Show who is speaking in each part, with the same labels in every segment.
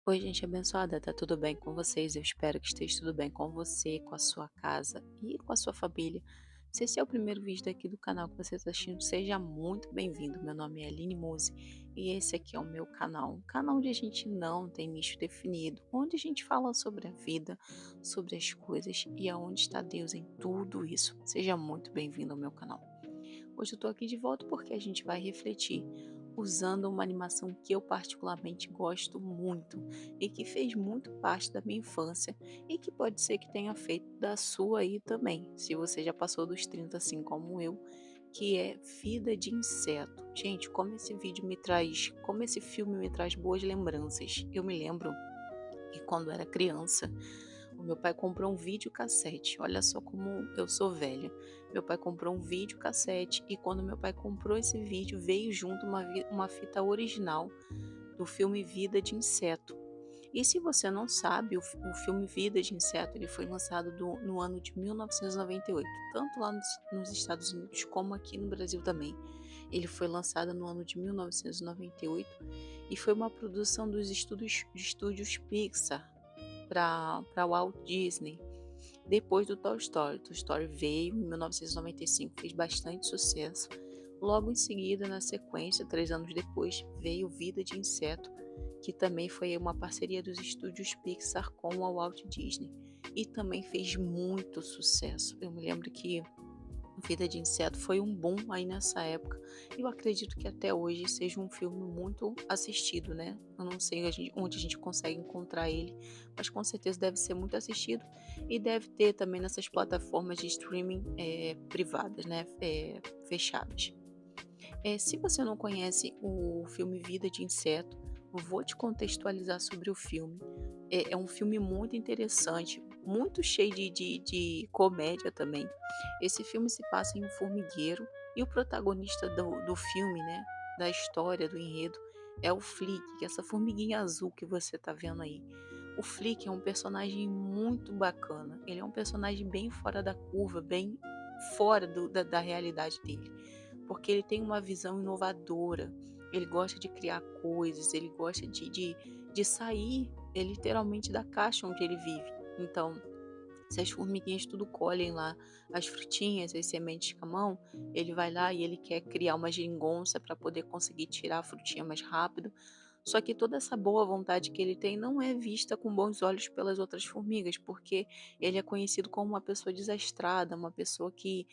Speaker 1: Oi, gente abençoada, tá tudo bem com vocês? Eu espero que esteja tudo bem com você, com a sua casa e com a sua família. Se esse é o primeiro vídeo daqui do canal que você está assistindo, seja muito bem-vindo. Meu nome é Aline Muse e esse aqui é o meu canal, um canal onde a gente não tem nicho definido, onde a gente fala sobre a vida, sobre as coisas e aonde está Deus em tudo isso. Seja muito bem-vindo ao meu canal. Hoje eu estou aqui de volta porque a gente vai refletir usando uma animação que eu particularmente gosto muito e que fez muito parte da minha infância e que pode ser que tenha feito da sua aí também, se você já passou dos 30 assim como eu, que é Vida de Inseto. Gente, como esse filme me traz boas lembranças. Eu me lembro que quando era criança, o meu pai comprou um videocassete. Olha só como eu sou velha. Meu pai comprou um videocassete e quando meu pai comprou esse vídeo, veio junto uma fita original do filme Vida de Inseto. E se você não sabe, o filme Vida de Inseto ele foi lançado no ano de 1998, tanto lá nos Estados Unidos como aqui no Brasil também. Ele foi lançado no ano de 1998 e foi uma produção dos estúdios Pixar para Walt Disney. Depois do Toy Story. Toy Story veio em 1995, fez bastante sucesso. Logo em seguida, na sequência, 3 anos depois, veio Vida de Inseto, que também foi uma parceria dos estúdios Pixar com a Walt Disney. E também fez muito sucesso. Eu me lembro que Vida de Inseto foi um boom aí nessa época. Eu acredito que até hoje seja um filme muito assistido, né? Eu não sei onde a gente consegue encontrar ele, mas com certeza deve ser muito assistido e deve ter também nessas plataformas de streaming privadas, né? Fechadas. Se você não conhece o filme Vida de Inseto, eu vou te contextualizar sobre o filme. É um filme muito interessante, muito cheio de comédia também. Esse filme se passa em um formigueiro e o protagonista do filme, né, da história, do enredo, é o Flick, que é essa formiguinha azul que você tá vendo aí. O Flick é um personagem muito bacana. Ele é um personagem bem fora da curva, bem fora da realidade dele, porque ele tem uma visão inovadora, ele gosta de criar coisas, ele gosta de sair literalmente da caixa onde ele vive. Então, se as formiguinhas tudo colhem lá as frutinhas, as sementes com a mão, ele vai lá e ele quer criar uma geringonça para poder conseguir tirar a frutinha mais rápido. Só que toda essa boa vontade que ele tem não é vista com bons olhos pelas outras formigas, porque ele é conhecido como uma pessoa desastrada, uma pessoa que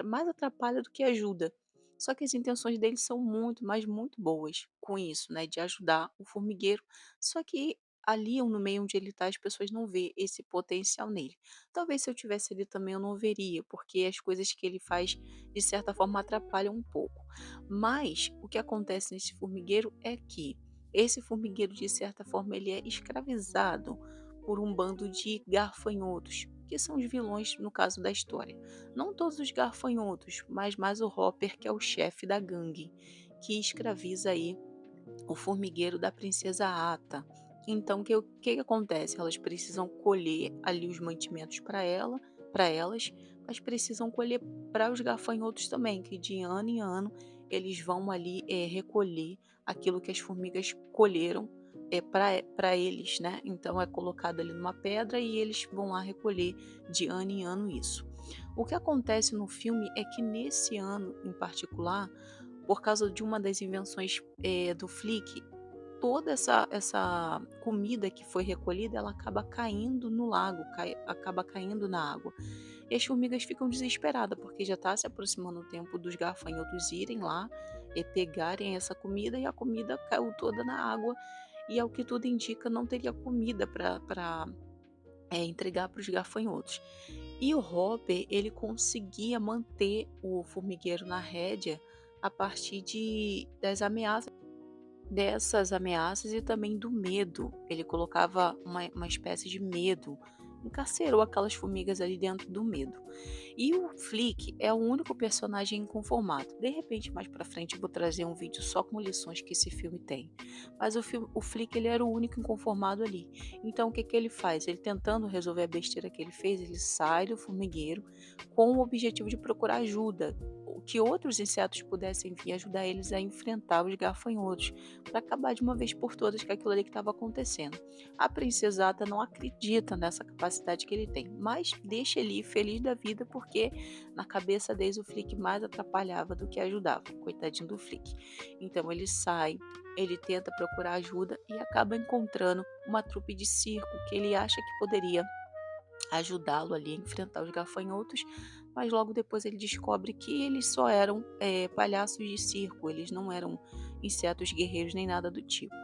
Speaker 1: mais atrapalha do que ajuda. Só que as intenções dele são muito, mas muito boas com isso, né, de ajudar o formigueiro. Só que ali no meio onde ele está, as pessoas não vê esse potencial nele. Talvez se eu tivesse ali também eu não veria, porque as coisas que ele faz de certa forma atrapalham um pouco. Mas o que acontece nesse formigueiro é que esse formigueiro de certa forma ele é escravizado por um bando de garfanhotos, que são os vilões no caso da história. Não todos os garfanhotos, mas mais o Hopper, que é o chefe da gangue, que escraviza aí o formigueiro da princesa Ata. Então, o que acontece? Elas precisam colher ali os mantimentos para elas, mas precisam colher para os gafanhotos também, que de ano em ano eles vão ali recolher aquilo que as formigas colheram para eles, né? Então é colocado ali numa pedra e eles vão lá recolher de ano em ano isso. O que acontece no filme é que nesse ano em particular, por causa de uma das invenções do Flick, toda essa comida que foi recolhida, ela acaba caindo no lago, acaba caindo na água. E as formigas ficam desesperadas, porque já está se aproximando o tempo dos gafanhotos irem lá e pegarem essa comida, e a comida caiu toda na água, e ao que tudo indica, não teria comida para entregar para os gafanhotos. E o Hopper, ele conseguia manter o formigueiro na rédea a partir dessas ameaças e também do medo. Ele colocava uma espécie de medo, encarcerou aquelas formigas ali dentro do medo. E o Flick é o único personagem inconformado. De repente, mais pra frente, eu vou trazer um vídeo só com lições que esse filme tem. Mas o Flick, ele era o único inconformado ali. Então, o que que ele faz? Ele tentando resolver a besteira que ele fez, ele sai do formigueiro com o objetivo de procurar ajuda. que outros insetos pudessem vir ajudar eles a enfrentar os gafanhotos, para acabar de uma vez por todas com aquilo ali que estava acontecendo. A princesa Ata não acredita nessa capacidade que ele tem, mas deixa ele ir feliz da vida porque na cabeça deles o Flick mais atrapalhava do que ajudava, coitadinho do Flick. Então ele sai, ele tenta procurar ajuda e acaba encontrando uma trupe de circo que ele acha que poderia ajudá-lo ali a enfrentar os gafanhotos, mas logo depois ele descobre que eles só eram palhaços de circo, eles não eram insetos guerreiros nem nada do tipo.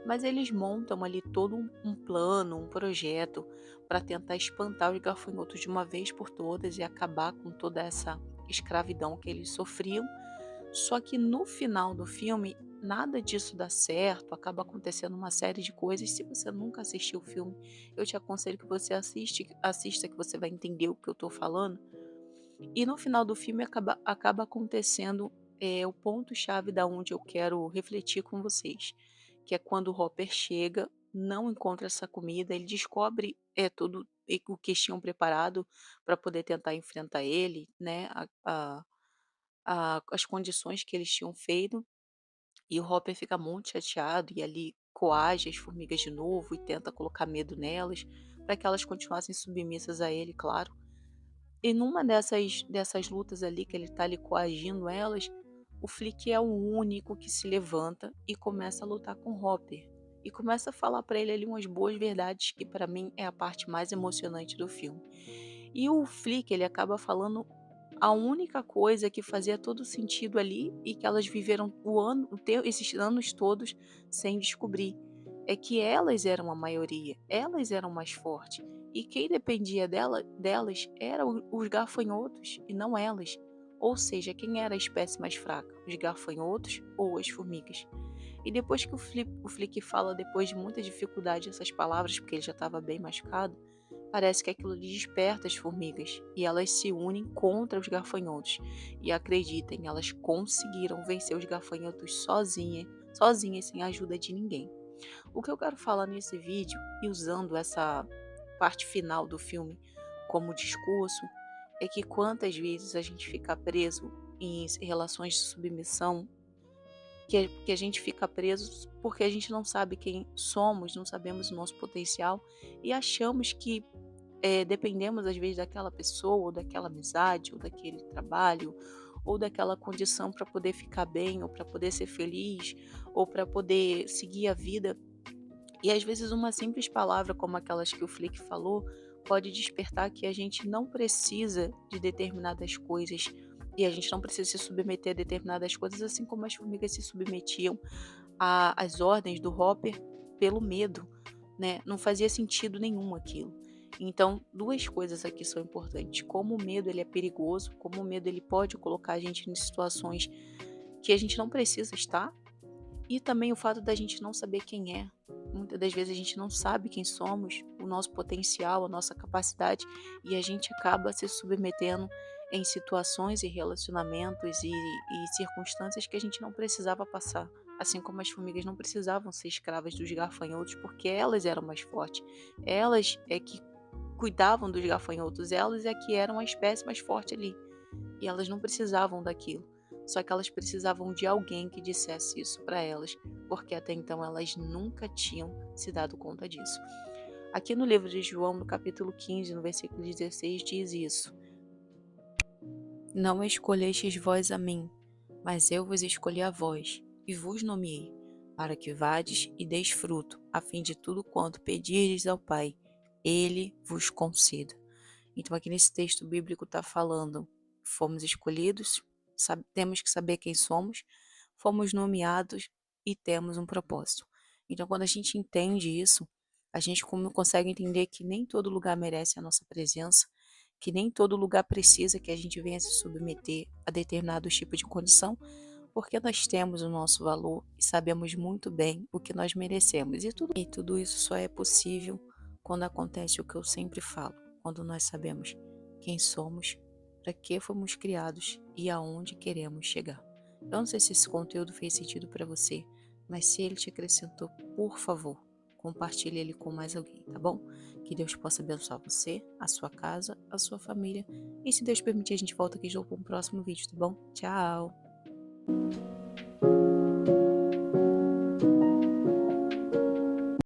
Speaker 1: Mas eles montam ali todo um plano, um projeto para tentar espantar os gafanhotos de uma vez por todas e acabar com toda essa escravidão que eles sofriam. Só que no final do filme, nada disso dá certo, acaba acontecendo uma série de coisas. Se você nunca assistiu o filme, eu te aconselho que você assista que você vai entender o que eu estou falando. E no final do filme acaba acontecendo o ponto-chave da onde eu quero refletir com vocês, que é quando o Hopper chega, não encontra essa comida, ele descobre tudo o que eles tinham preparado para poder tentar enfrentar ele, né? As condições que eles tinham feito, e o Hopper fica muito chateado e ali coage as formigas de novo e tenta colocar medo nelas, para que elas continuassem submissas a ele, claro. E numa dessas lutas ali, que ele está ali coagindo elas, o Flick é o único que se levanta e começa a lutar com o Hopper. E começa a falar para ele ali umas boas verdades, que para mim é a parte mais emocionante do filme. E o Flick, ele acaba falando a única coisa que fazia todo sentido ali e que elas viveram esses anos todos sem descobrir, é que elas eram a maioria, elas eram mais fortes. E quem dependia delas eram os gafanhotos e não elas. Ou seja, quem era a espécie mais fraca? Os gafanhotos ou as formigas? E depois que o Flick fala, depois de muita dificuldade, essas palavras, porque ele já estava bem machucado, parece que aquilo lhe desperta as formigas e elas se unem contra os gafanhotos. E acreditem, elas conseguiram vencer os gafanhotos sozinhas, sem a ajuda de ninguém. O que eu quero falar nesse vídeo, e usando essa parte final do filme como discurso, é que quantas vezes a gente fica preso em relações de submissão, que a gente fica preso porque a gente não sabe quem somos, não sabemos o nosso potencial e achamos que dependemos às vezes daquela pessoa, ou daquela amizade, ou daquele trabalho, ou daquela condição para poder ficar bem, ou para poder ser feliz, ou para poder seguir a vida. E às vezes uma simples palavra como aquelas que o Flick falou pode despertar que a gente não precisa de determinadas coisas e a gente não precisa se submeter a determinadas coisas, assim como as formigas se submetiam às ordens do Hopper pelo medo, né? Não fazia sentido nenhum aquilo. Então, duas coisas aqui são importantes: como o medo ele é perigoso, como o medo ele pode colocar a gente em situações que a gente não precisa estar, e também o fato da gente não saber quem é. Muitas das vezes a gente não sabe quem somos, o nosso potencial, a nossa capacidade, e a gente acaba se submetendo em situações e relacionamentos e circunstâncias que a gente não precisava passar. Assim como as formigas não precisavam ser escravas dos gafanhotos, porque elas eram mais fortes. Elas é que cuidavam dos gafanhotos, elas é que eram a espécie mais forte ali. E elas não precisavam daquilo. Só que elas precisavam de alguém que dissesse isso para elas, porque até então elas nunca tinham se dado conta disso. Aqui no livro de João, no capítulo 15, no versículo 16, diz isso: Não escolhestes vós a mim, mas eu vos escolhi a vós, e vos nomeei, para que vades e deis fruto, a fim de tudo quanto pedirdes ao Pai, Ele vos conceda. Então aqui nesse texto bíblico está falando, fomos escolhidos, temos que saber quem somos, fomos nomeados e temos um propósito. Então quando a gente entende isso, a gente consegue entender que nem todo lugar merece a nossa presença, que nem todo lugar precisa que a gente venha se submeter a determinado tipo de condição, porque nós temos o nosso valor e sabemos muito bem o que nós merecemos. E tudo isso só é possível quando acontece o que eu sempre falo, quando nós sabemos quem somos, para que fomos criados e aonde queremos chegar. Eu não sei se esse conteúdo fez sentido para você, mas se ele te acrescentou, por favor, compartilhe ele com mais alguém, tá bom? Que Deus possa abençoar você, a sua casa, a sua família. E se Deus permitir, a gente volta aqui já com o próximo vídeo, tá bom? Tchau!